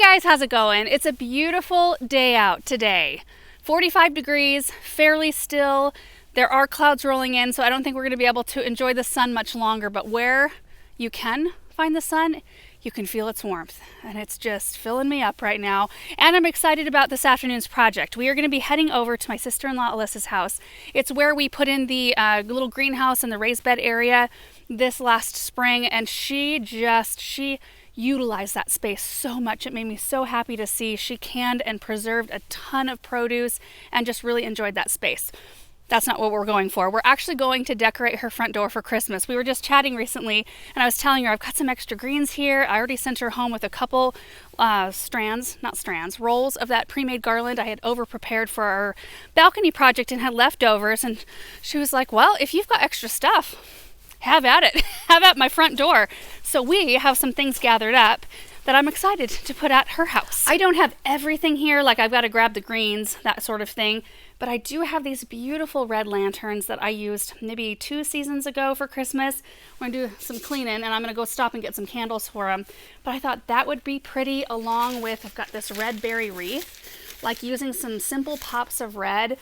guys, how's it going? It's a beautiful day out today. 45 degrees, fairly still. There are clouds rolling in, so I don't think we're going to be able to enjoy the sun much longer, but where you can find the sun, you can feel its warmth, and it's just filling me up right now. And I'm excited about this afternoon's project. We are going to be heading over to my sister-in-law Alyssa's house. It's where we put in the little greenhouse and the raised bed area this last spring, and she utilized that space so much. It made me so happy to see. She canned and preserved a ton of produce and just really enjoyed that space. That's not what we're going for. We're actually going to decorate her front door for Christmas. We were just chatting recently, and I was telling her I've got some extra greens here. I already sent her home with a couple rolls of that pre-made garland I had over-prepared for our balcony project and had leftovers. And she was like, well, if you've got extra stuff, have at it. Have at my front door. So we have some things gathered up that I'm excited to put at her house. I don't have everything here, like I've got to grab the greens, that sort of thing, but I do have these beautiful red lanterns that I used maybe 2 seasons ago for Christmas. We're going to do some cleaning, and I'm going to go stop and get some candles for them. But I thought that would be pretty, along with, I've got this red berry wreath, like using some simple pops of red,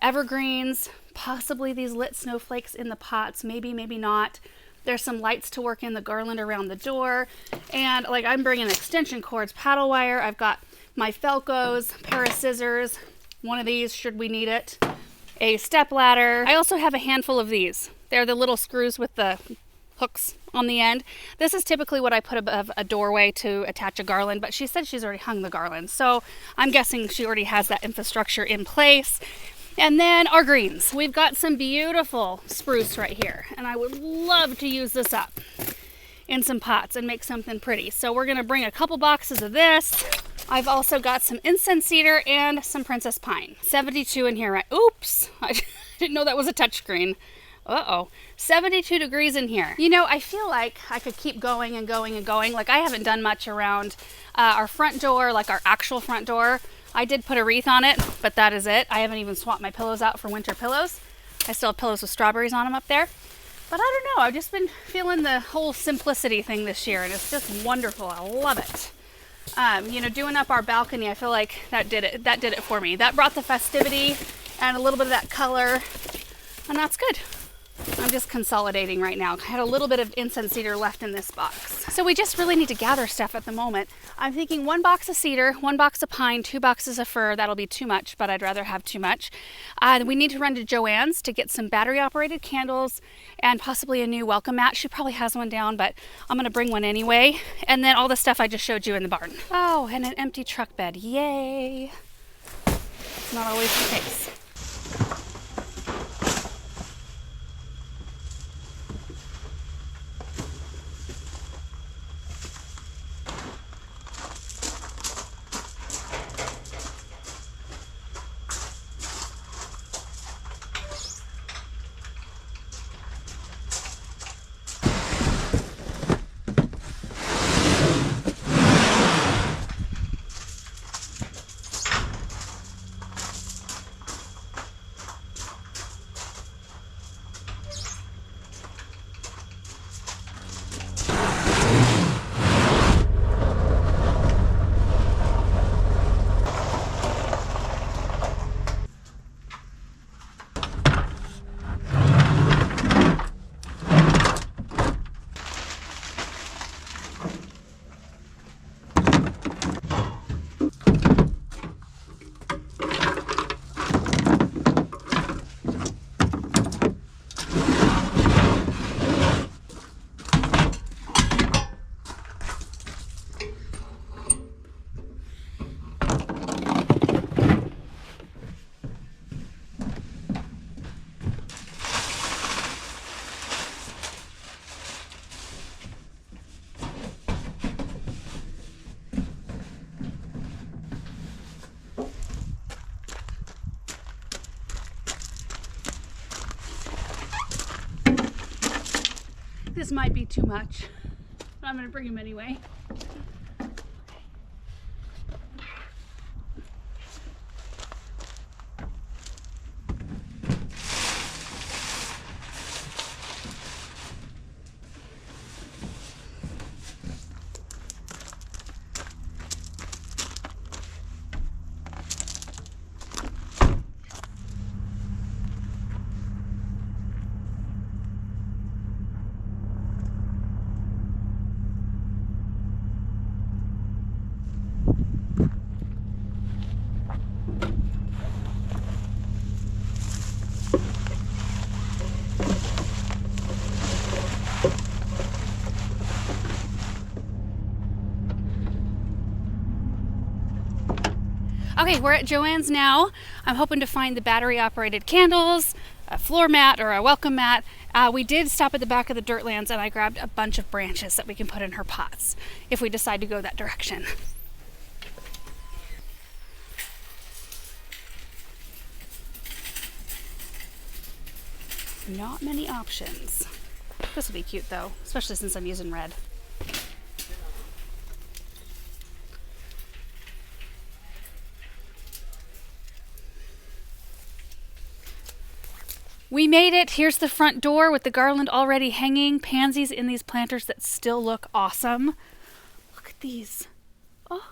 evergreens, possibly these lit snowflakes in the pots, maybe not. There's some lights to work in the garland around the door, and like I'm bringing extension cords, paddle wire. I've got my Felcos, pair of scissors, one of these should we need it, a step ladder. I also have a handful of these. They're the little screws with the hooks on the end. This is typically what I put above a doorway to attach a garland, but she said she's already hung the garland, so I'm guessing she already has that infrastructure in place. And then our greens. We've got some beautiful spruce right here, and I would love to use this up in some pots and make something pretty. So we're gonna bring a couple boxes of this. I've also got some incense cedar and some princess pine. 72 in here, right? Oops, I didn't know that was a touchscreen. Uh-oh, 72 degrees in here. You know, I feel like I could keep going and going and going. Like I haven't done much around our front door, like our actual front door. I did put a wreath on it, but that is it. I haven't even swapped my pillows out for winter pillows. I still have pillows with strawberries on them up there. But I don't know, I've just been feeling the whole simplicity thing this year, and it's just wonderful. I love it. You know, doing up our balcony, I feel like that did it. That did it for me. That brought the festivity and a little bit of that color, and that's good. I'm just consolidating right now. I had a little bit of incense cedar left in this box. So we just really need to gather stuff at the moment. I'm thinking 1 box of cedar, 1 box of pine, 2 boxes of fir. That'll be too much, but I'd rather have too much. We need to run to Joann's to get some battery operated candles and possibly a new welcome mat. She probably has one down, but I'm gonna bring one anyway. And then all the stuff I just showed you in the barn. Oh, and an empty truck bed, yay. It's not always the case. This might be too much, but I'm gonna bring him anyway. Okay, we're at Joann's now. I'm hoping to find the battery operated candles, a floor mat or a welcome mat. We did stop at the back of the Dirtlands and I grabbed a bunch of branches that we can put in her pots if we decide to go that direction. Not many options. This will be cute though, especially since I'm using red. We made it. Here's the front door with the garland already hanging. Pansies in these planters that still look awesome. Look at these. Oh,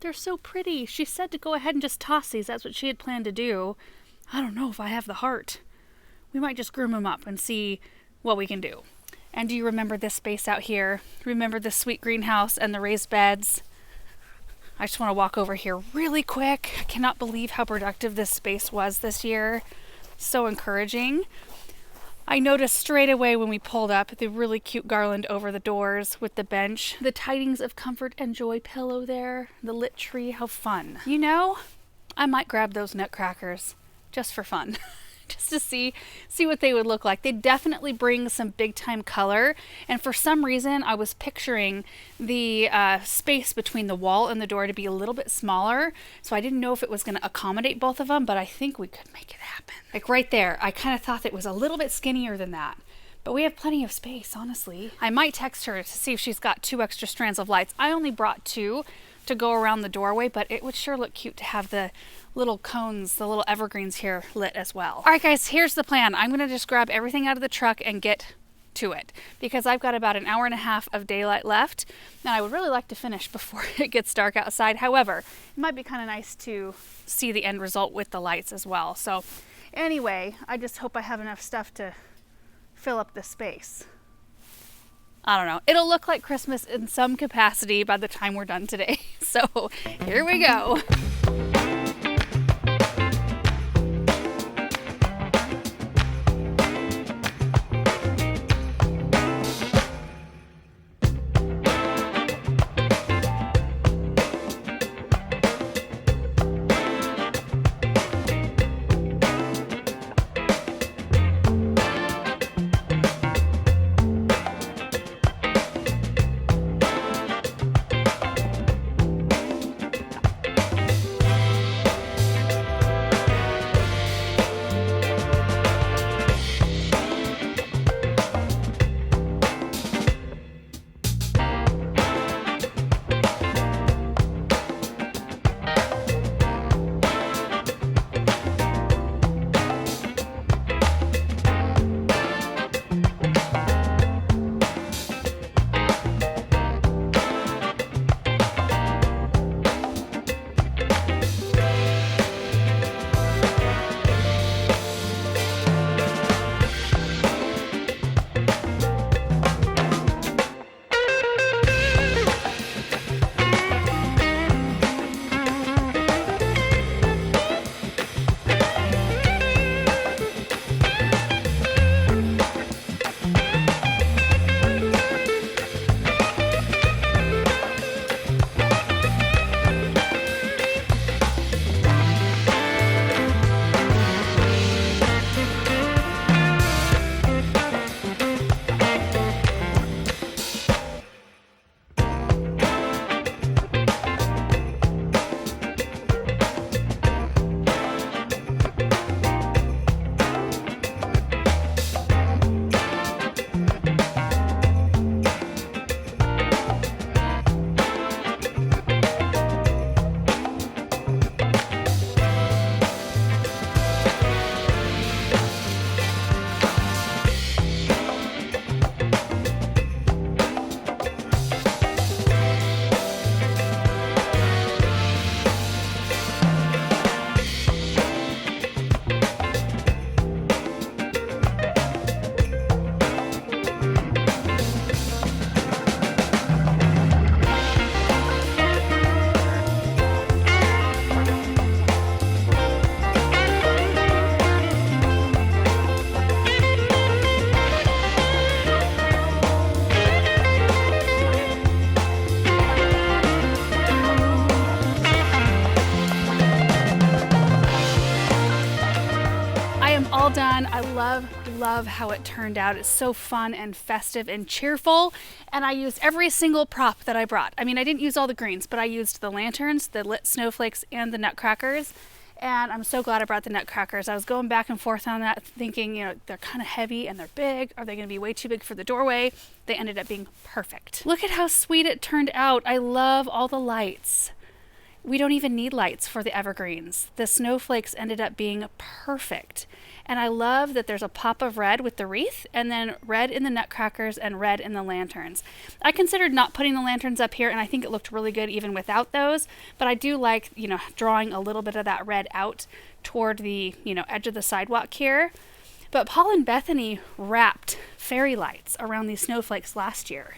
they're so pretty. She said to go ahead and just toss these. That's what she had planned to do. I don't know if I have the heart. We might just groom them up and see what we can do. And do you remember this space out here? Remember the sweet greenhouse and the raised beds? I just want to walk over here really quick. I cannot believe how productive this space was this year. So encouraging. I noticed straight away when we pulled up the really cute garland over the doors with the bench, the tidings of comfort and joy pillow there, the lit tree. How fun. You know, I might grab those nutcrackers just for fun. Just to see what they would look like. They definitely bring some big time color, and for some reason I was picturing the space between the wall and the door to be a little bit smaller, so I didn't know if it was going to accommodate both of them, but I think we could make it happen. Like right there, I kind of thought it was a little bit skinnier than that, but we have plenty of space, honestly. I might text her to see if she's got 2 extra strands of lights. I only brought 2 to go around the doorway, but it would sure look cute to have the little cones, the little evergreens here lit as well. All right, guys, here's the plan. I'm gonna just grab everything out of the truck and get to it because I've got about an hour and a half of daylight left, and I would really like to finish before it gets dark outside. However, it might be kind of nice to see the end result with the lights as well. So anyway, I just hope I have enough stuff to fill up the space. I don't know. It'll look like Christmas in some capacity by the time we're done today. So here we go. love how it turned out. It's so fun and festive and cheerful. And I used every single prop that I brought. I mean, I didn't use all the greens, but I used the lanterns, the lit snowflakes, and the nutcrackers. And I'm so glad I brought the nutcrackers. I was going back and forth on that, thinking, you know, they're kind of heavy and they're big. Are they going to be way too big for the doorway? They ended up being perfect. Look at how sweet it turned out. I love all the lights. We don't even need lights for the evergreens. The snowflakes ended up being perfect. And I love that there's a pop of red with the wreath, and then red in the nutcrackers and red in the lanterns. I considered not putting the lanterns up here, and I think it looked really good even without those, but I do like, you know, drawing a little bit of that red out toward the, you know, edge of the sidewalk here. But Paul and Bethany wrapped fairy lights around these snowflakes last year.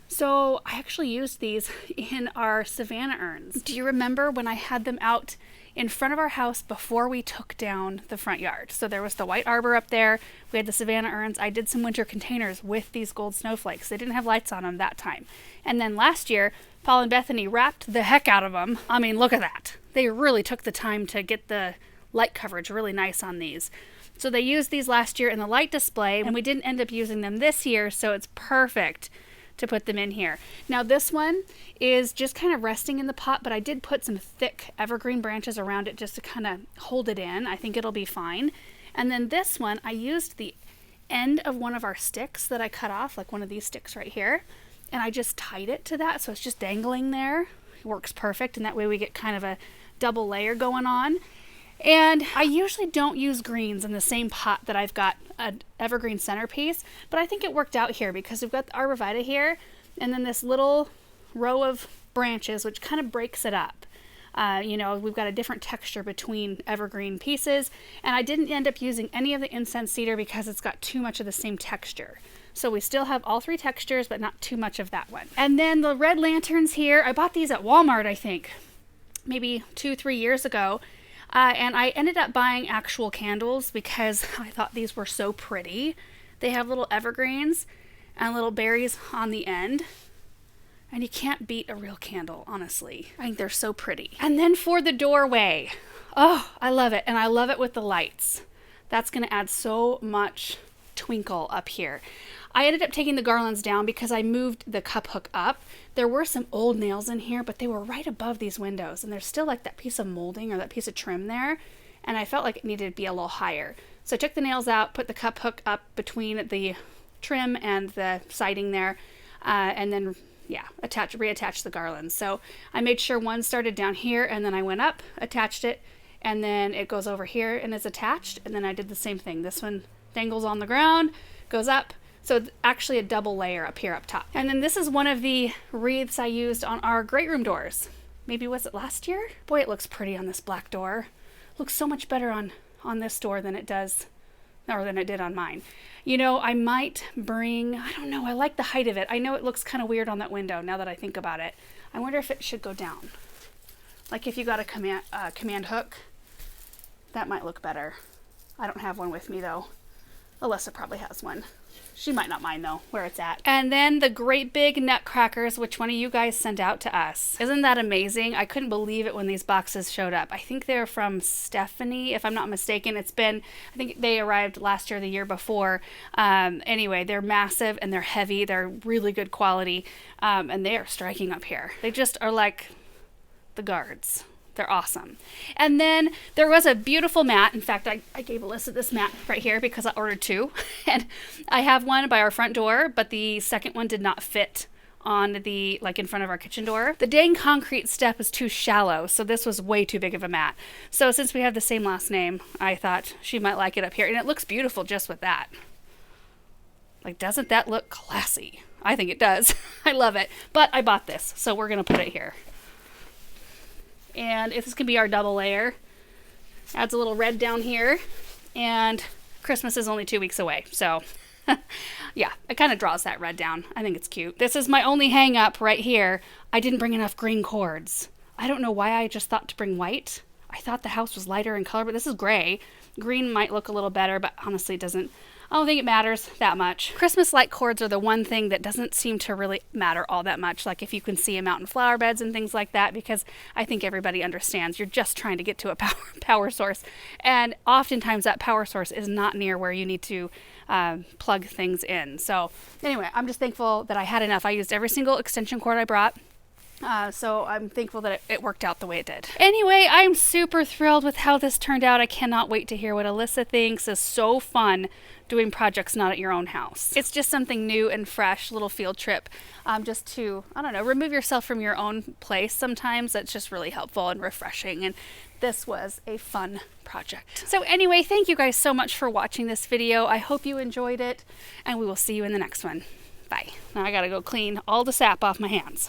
So I actually used these in our Savannah urns. Do you remember when I had them out in front of our house before we took down the front yard? So there was the white arbor up there. We had the Savannah urns. I did some winter containers with these gold snowflakes. They didn't have lights on them that time. And then last year, Paul and Bethany wrapped the heck out of them. I mean, look at that. They really took the time to get the light coverage really nice on these. So they used these last year in the light display, and we didn't end up using them this year, so it's perfect to put them in here. Now this one is just kind of resting in the pot, but I did put some thick evergreen branches around it just to kind of hold it in. I think it'll be fine. And then this one, I used the end of one of our sticks that I cut off, like one of these sticks right here, and I just tied it to that, so it's just dangling there. It works perfect, and that way we get kind of a double layer going on. And I usually don't use greens in the same pot that I've got an evergreen centerpiece, but I think it worked out here because we've got the arborvitae here and then this little row of branches which kind of breaks it up. You know, we've got a different texture between evergreen pieces, and I didn't end up using any of the incense cedar because it's got too much of the same texture. So we still have all three textures, but not too much of that one. And then the red lanterns here, I bought these at Walmart, I think, maybe 2-3 years ago. And I ended up buying actual candles because I thought these were so pretty. They have little evergreens and little berries on the end. And you can't beat a real candle, honestly. I think they're so pretty. And then for the doorway. Oh, I love it. And I love it with the lights. That's going to add so much twinkle up here. I ended up taking the garlands down because I moved the cup hook up. There were some old nails in here, but they were right above these windows, and there's still like that piece of molding or that piece of trim there, and I felt like it needed to be a little higher. So I took the nails out, put the cup hook up between the trim and the siding there, and then reattach the garlands. So I made sure one started down here, and then I went up, attached it, and then it goes over here and is attached, and then I did the same thing. This one dangles on the ground, goes up. So it's actually a double layer up here up top. And then this is one of the wreaths I used on our great room doors. Maybe was it last year? Boy, it looks pretty on this black door. Looks so much better on this door than it does, or than it did on mine. You know, I might bring, I don't know, I like the height of it. I know it looks kind of weird on that window now that I think about it. I wonder if it should go down. Like if you got a command hook, that might look better. I don't have one with me though. Alyssa probably has one. She might not mind though, where it's at. And then the great big nutcrackers, which one of you guys sent out to us. Isn't that amazing? I couldn't believe it when these boxes showed up. I think they're from Stephanie, if I'm not mistaken. I think they arrived last year or the year before. Anyway, they're massive and they're heavy. They're really good quality. And they are striking up here. They just are like the guards. They're awesome. And then there was a beautiful mat. In fact, I gave Alyssa this mat right here because I ordered two. And I have one by our front door, but the second one did not fit on the, like in front of our kitchen door. The dang concrete step was too shallow, so this was way too big of a mat. So since we have the same last name, I thought she might like it up here. And it looks beautiful just with that. Like, doesn't that look classy? I think it does. I love it. But I bought this, so we're going to put it here. And if this can be our double layer, adds a little red down here, and Christmas is only 2 weeks away, so yeah, it kind of draws that red down. I think it's cute. This is my only hang up right here. I didn't bring enough green cords. I don't know why I just thought to bring white. I thought the house was lighter in color, but this is gray. Green might look a little better, but honestly it doesn't. I don't think it matters that much. Christmas light cords are the one thing that doesn't seem to really matter all that much, like if you can see them out in flower beds and things like that, because I think everybody understands you're just trying to get to a power source, and oftentimes that power source is not near where you need to plug things in. So anyway, I'm just thankful that I had enough. I used every single extension cord I brought. So I'm thankful that it worked out the way it did. Anyway, I'm super thrilled with how this turned out. I cannot wait to hear what Alyssa thinks. It's so fun doing projects not at your own house. It's just something new and fresh, little field trip, just to, I don't know, remove yourself from your own place sometimes. That's just really helpful and refreshing. And this was a fun project. So anyway, thank you guys so much for watching this video. I hope you enjoyed it, and we will see you in the next one. Bye. Now I gotta go clean all the sap off my hands.